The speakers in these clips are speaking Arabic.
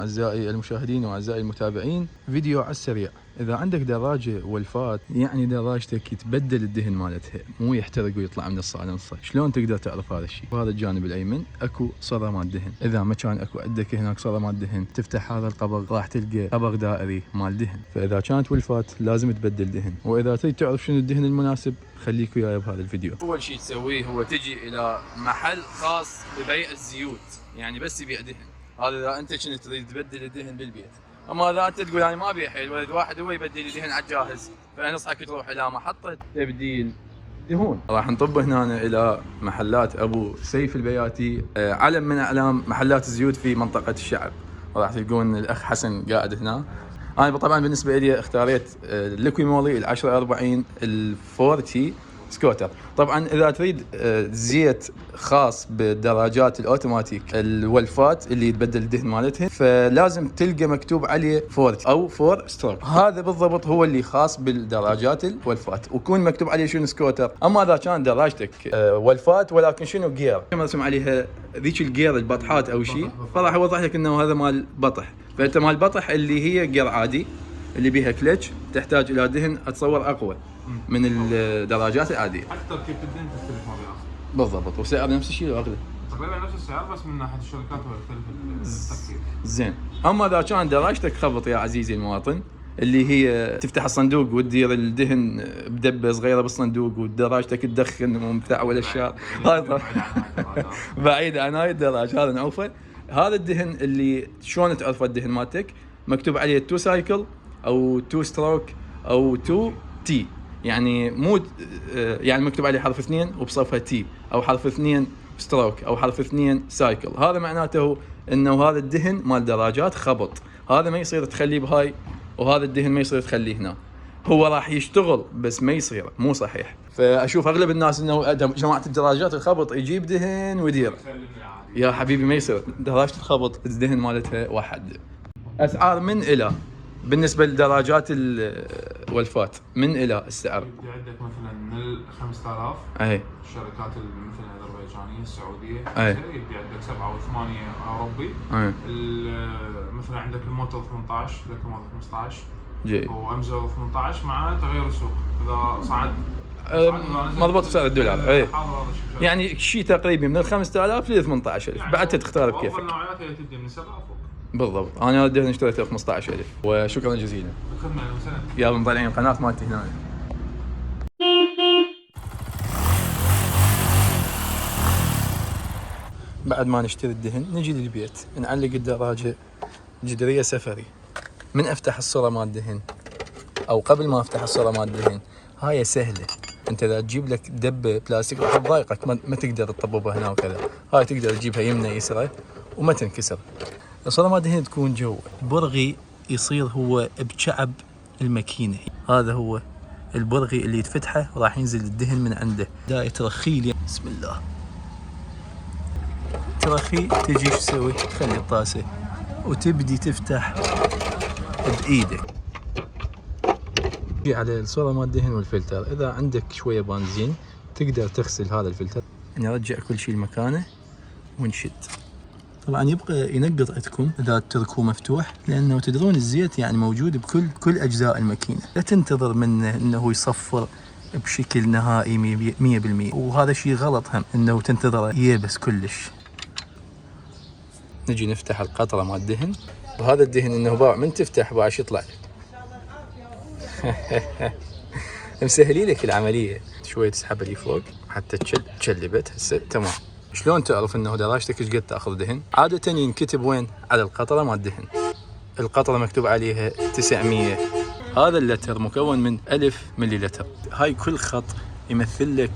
أعزائي المشاهدين وأعزائي المتابعين، فيديو على السريع. إذا عندك دراجة ولفات، يعني دراجتك يتبدل الدهن مالتها، مو يحترق ويطلع من الصالة نصه، شلون تقدر تعرف هذا الشيء؟ وهذا الجانب الأيمن أكو صرامات دهن. إذا ما كان أكو عندك هناك صرامات دهن، تفتح هذا القبض راح تلقى قبض دائري مال دهن، فإذا كانت ولفات لازم تبدل دهن. وإذا تريد تعرف شنو الدهن المناسب، خليك وياي بهذا الفيديو. أول شيء تسويه هو تجي إلى محل خاص ببيع الزيوت، يعني بس يبيع دهن. هذا اذا انت كنت تريد تبدل الدهن بالبيت. اما اذا انت تقول انا ما ابي حيل، ولد واحد هو يبدل الدهن على الجاهز، فانصحك تروح الى محطه تبديل دهون. راح نطب هنا الى محلات ابو سيف البياتي، علم من اعلام محلات الزيوت في منطقه الشعب. راح تلقون الاخ حسن قاعد هنا. انا طبعا بالنسبه لي اختاريت الليكوي مولي ال 1040 الفورتي سكوتر. طبعا اذا تريد زيت خاص بالدراجات الاوتوماتيك الولفات اللي يتبدل الدهن مالتها، فلازم تلقى مكتوب عليه فورت او 4 ستروك. هذا بالضبط هو اللي خاص بالدراجات الولفات، ويكون مكتوب عليه شنو سكوتر. اما اذا كان دراجتك ولفات ولكن شنو جير مرسوم عليها ذيك الجير البطحات او شيء، فراح اوضح لك انه هذا مال بطح. فانت مال بطح اللي هي جير عادي اللي بيها كلتش، تحتاج الى دهن اتصور اقوى من الدراجات العاديه. حتى تركيبه الدهن تختلف ما بينها. بالضبط. وسعر نفس الشيء ولا اغلى؟ تقريبا نفس السعر، بس من ناحيه الشركات يختلف التركيب. زين. اما اذا كان دراجتك خبط يا عزيزي المواطن، اللي هي تفتح الصندوق وتدير الدهن بدبه صغيره بالصندوق ودراجتك تدخن ومفتاح ولا الشار، هذا بعيد عن هاي الدراج، هذا نعوفه. هذا الدهن اللي شلون تعرف الدهن مالتك؟ مكتوب عليه 2 سايكل او 2 ستروك او 2 تي، يعني مو يعني مكتوب عليه حرف 2 وبصفها تي، او حرف 2 ستروك او حرف 2 سايكل. هذا معناته انه هذا الدهن مال دراجات خبط، هذا ما يصير تخليه بهاي، وهذا الدهن ما يصير تخليه هنا. هو راح يشتغل بس ما يصير، مو صحيح. فاشوف اغلب الناس انه جماعه الدراجات الخبط يجيب دهن ويدير. يا حبيبي ما يصير، دراجه الخبط الدهن مالتها واحد. اسعار من الى بالنسبه لدراجات الولفات من الى السعر يبدي عندك مثلا من 5000 اي الشركات مثل الاذربيجانيه السعوديه، يبدي عندك 7 و8 اوروبي. مثلا عندك الموتور 18 لك موتور 15 جي وامزر 18 مع تغير السوق اذا صعد مضبوط بسعر الدولار. اي يعني شيء تقريبا من 5000 ل 18000 يعني، بعد تختار بكيفك. افضل نوعيات اللي تبدي من 7 فوق. بالضبط. انا الدهن اشتريته ب 15000. وشكرا جزيلا. الخدمه المسنه. يلا مطلعين القناه مالتي هنا. بعد ما نشتري الدهن نجي للبيت نعلق الدراجه جدريه سفري. من افتح الصوره مال الدهن او قبل ما افتح الصوره مال الدهن، هاي سهله. انت اذا تجيب لك دبه بلاستيك راح تضايقك، ما تقدر تطببها هنا وكذا. هاي تقدر تجيبها يمنى يسرى وما تنكسر. الصوره مال الدهن تكون جوا، البرغي يصير هو بشعب الماكينه. هذا هو البرغي اللي يتفتحه وراح ينزل الدهن من عنده. دا ترخيه بسم الله، ترخي تجي شو تسوي؟ تخلي الطاسه وتبدي تفتح بايدك. تجي على الصوره مال الدهن والفلتر، اذا عندك شويه بنزين تقدر تغسل هذا الفلتر. نرجع كل شيء لمكانه ونشد. طبعا يبقى ينقط عندكم اذا تركوه مفتوح، لانه تدرون الزيت يعني موجود بكل اجزاء الماكينه، لا تنتظر منه انه يصفر بشكل نهائي 100%. وهذا شيء غلط هم، انه تنتظره ييبس كلش. نجي نفتح القطره مال الدهن، وهذا الدهن انه باع من تفتح باعش يطلع. مسهلي لك العمليه. شويه تسحب لي فوق حتى تشلبت. هسه تمام. شلون تعرف انه دراجتك ايش قد تاخذ دهن؟ عاده ينكتب وين؟ على القطره مال الدهن. القطره مكتوب عليها 900. هذا اللتر مكون من 1000 مليلتر. هاي كل خط يمثل لك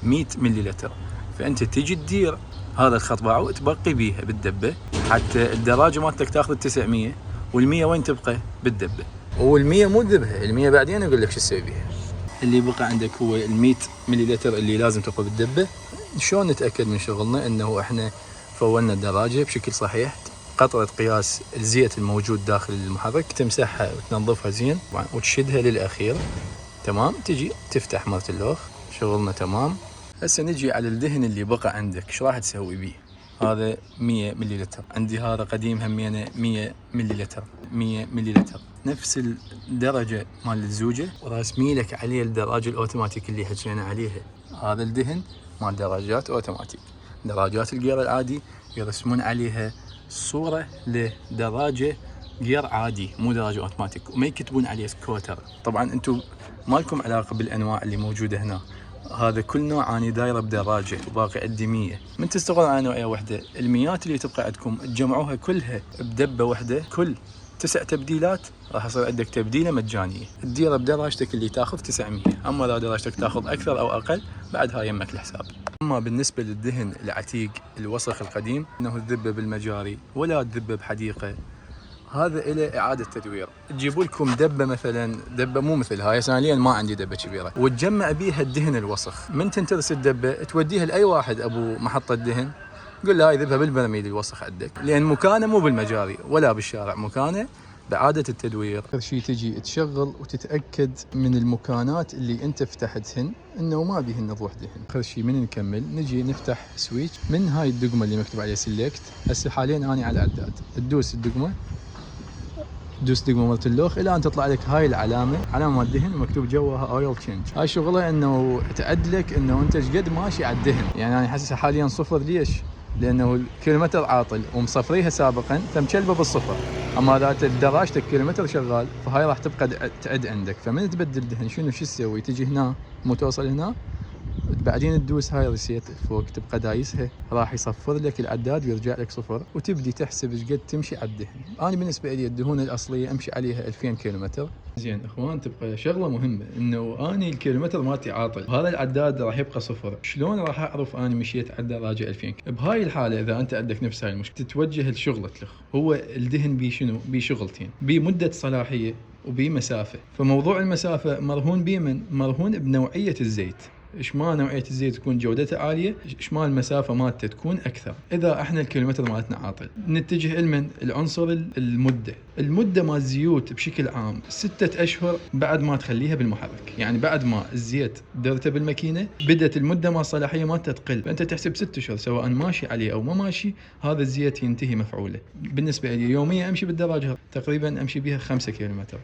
100 مليلتر. فانت تيجي تدير هذا الخط باعه وتبقي بيها بالدبه، حتى الدراجه مالتك تاخذ 900 وال100 وين تبقى؟ بالدبه. وال100 مو ذبها، ال100 بعدين اقول لك شو تسوي بيها. اللي بقى عندك هو ال100 مليلتر اللي لازم تبقى بالدبه. شلون نتاكد من شغلنا انه احنا فولنا الدراجه بشكل صحيح؟ قطره قياس الزيت الموجود داخل المحرك تمسحها وتنظفها زين وتشدها للاخير. تمام. تجي تفتح مرت اللوخ، شغلنا تمام. هسه نجي على الدهن اللي بقى عندك، ايش راح تسوي بيه؟ هذا 100 مليلتر. عندي هذا قديم همينه 100 مليلتر 100 مليلتر. نفس الدرجة مال الزوجة وراسمي لك عليه الدراجة الأوتوماتيك اللي حكينا عليها. هذا الدهن مال دراجات أوتوماتيك. دراجات الجير العادي يرسمون عليها صورة لدراجة جير عادي مو دراجة أوتوماتيك، وما يكتبون عليه سكوتر. طبعا انتم مالكم علاقة بالأنواع اللي موجودة هنا، هذا كل نوع اني دايره بدراجه وباقي عندي 100. من تستغل على نوعيه واحده، الميات اللي تبقى عندكم تجمعوها كلها بدبه واحده، كل 9 تبديلات راح يصير عندك تبديله مجانيه تديره بدراجتك اللي تاخذ 900. اما اذا دراجتك تاخذ اكثر او اقل بعد هاي يمك الحساب. اما بالنسبه للدهن العتيق الوسخ القديم، انه تذبه بالمجاري ولا تذبه بحديقه، هذا إلى إعادة تدوير. تجيبوا لكم دبة مثلا، دبة مو مثل هاي، حاليا ما عندي دبة كبيرة، وتجمع بيها الدهن الوسخ. من تنترس الدبة توديها لأي واحد أبو محطة دهن، قل له هاي ذبها بالبرميل الوسخ عندك، لأن مكانه مو بالمجاري ولا بالشارع، مكانه بإعادة التدوير. آخر شيء تجي تشغل وتتأكد من المكانات اللي أنت فتحتهن إنه ما بيهن نضوح دهن. آخر شيء من نكمل نجي نفتح سويتش من هاي الدقمة اللي مكتوب عليها سيلكت. هسه حاليا أنا على العداد، تدوس الدقمة، تدوس دقمه مالت اللوخ الى ان تطلع لك هاي العلامه، علامه مال الدهن مكتوب جواها اويل تشينج. هاي شغلها انه تعدلك انه انت ايش قد ماشي على الدهن. يعني انا حاسسها حاليا صفر. ليش؟ لانه الكيلومتر عاطل ومصفريها سابقا فمشلبه بالصفر. اما اذا دراجتك كيلومتر شغال فهاي راح تبقى تعد عندك. فمن تبدل دهن شو تسوي؟ تجي هنا مو توصل هنا، بعدين تدوس هاي ريسيت فوق تبقى دايسها، راح يصفر لك العداد ويرجع لك صفر، وتبدي تحسب ايش قد تمشي على الدهن. انا بالنسبه لي الدهون الاصليه امشي عليها 2000 كيلومتر. زين اخوان، تبقى شغله مهمه انه اني الكيلومتر مالتي عاطل، وهذا العداد راح يبقى صفر. شلون راح اعرف اني مشيت على الدراجه 2000؟ بهاي الحاله اذا انت عندك نفس هاي المشكله تتوجه لشغله لخ. هو الدهن بي شنو؟ بي شغلتين، بي مده صلاحيه وبمسافه. فموضوع المسافه مرهون بمن؟ مرهون بنوعيه الزيت. ايش ما نوعيه الزيت تكون جودتها عاليه، ايش ما المسافه مالته تكون اكثر. اذا احنا الكيلومتر مالتنا عاطل نتجه لمن؟ العنصر المده مال الزيوت بشكل عام 6 اشهر بعد ما تخليها بالمحرك. يعني بعد ما الزيت درته بالماكينه بدت المده مال الصلاحيه مالته تقل، فانت تحسب 6 اشهر سواء ماشي عليه او ما ماشي، هذا الزيت ينتهي مفعوله. بالنسبه لي يوميا امشي بالدراجه تقريبا امشي بها 5 كيلومتر.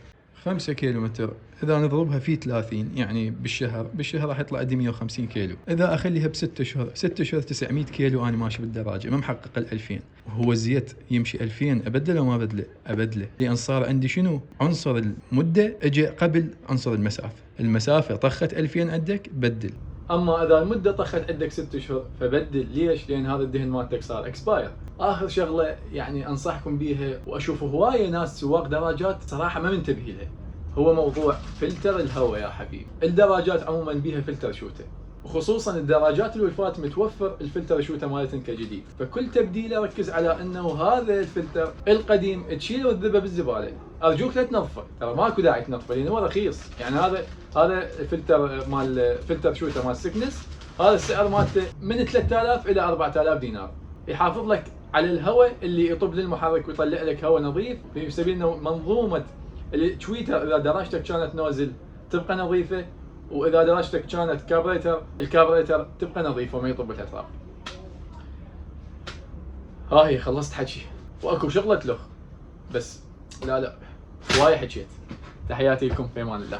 5 كيلومتر إذا نضربها في 30 يعني بالشهر راح يطلع عندي 150 كيلو. إذا أخليها ب6 أشهر، 6 أشهر 900 كيلو أنا ماشي بالدراجة، ما محقق ال 2000. وهو الزيت يمشي 2000 أبدله وما أبدله؟ أبدله، لأن صار عندي شنو؟ عنصر المدة أجي قبل عنصر المسافة. المسافة طخت 2000 عندك بدل. اما اذا المده طخت عندك 6 اشهر فبدل. ليش؟ لان هذا الدهن مالتك صار اكسباير. اخر شغله يعني انصحكم بيها، واشوف هوايه ناس سواق دراجات صراحه ما منتبه لها، هو موضوع فلتر الهواء يا حبيبي. الدراجات عموما بيها فلتر شوته، وخصوصا الدراجات الولفات متوفر الفلتر شوته مالتن كجديد. فكل تبديله ركز على انه هذا الفلتر القديم تشيله وتذبه بالزباله. ارجوك لا تنظفه، ترى ماكو داعي تنظفه لانه هو رخيص. يعني هذا الفلتر مال فلتر شوته مال سكنس، هذا السعر مالته من 3000 الى 4000 دينار. يحافظ لك على الهواء اللي يطب للمحرك ويطلع لك هواء نظيف، في سبيل انه منظومه التشويتر اذا دراجتك كانت نوزل تبقى نظيفه، واذا دراجتك كانت الكابريتر تبقى نظيفه وما يطب الاتراب. هاي خلصت حكي واكو شغله لخ، بس لا وايد حكيت. تحياتي لكم، في امان الله.